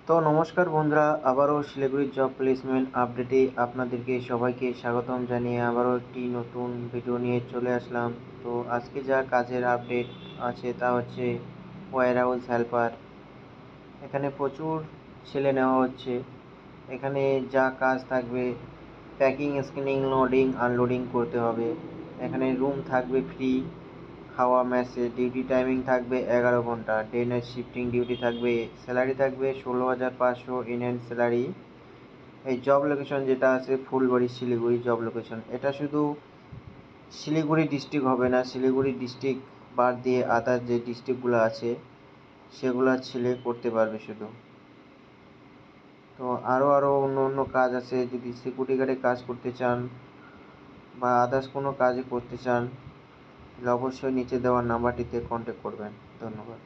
তো নমস্কার বন্ধুরা, আবারও শিলিগুড়ির জব প্লেসমেন্ট আপডেটে আপনাদেরকে সবাইকে স্বাগতম জানিয়ে আবারও একটি নতুন ভিডিও নিয়ে চলে আসলাম। তো আজকে যা কাজের আপডেট আছে তা হচ্ছে ওয়্যারহাউস হেল্পার। এখানে প্রচুর ছেলে নেওয়া হচ্ছে। এখানে যা কাজ থাকবে, প্যাকিং, স্ক্যানিং, লোডিং আনলোডিং করতে হবে। এখানে রুম থাকবে ফ্রি, খাওয়া মেসে, ডিউটি টাইমিং থাকবে 11 ঘন্টা, ডে নাইট শিফটিং ডিউটি থাকবে, স্যালারি থাকবে 16,500 ইন হ্যান্ড স্যালারি। এই জব লোকেশন যেটা আছে ফুলবাড়ি শিলিগুড়ি জব লোকেশন। এটা শুধু শিলিগুড়ি ডিস্ট্রিক্ট হবে না, শিলিগুড়ি ডিস্ট্রিক্ট বাদ দিয়ে আদার যে ডিস্ট্রিক্টগুলো আছে সেগুলো ছেলে করতে পারবে শুধু। তো আরও অন্য অন্য কাজ আছে, যদি সিকিউরিটি গার্ডে কাজ করতে চান বা আদার্স কোনো কাজই করতে চান তাহলে অবশ্যই নিচে দেওয়া নাম্বারটিতে কন্ট্যাক্ট করবেন। ধন্যবাদ।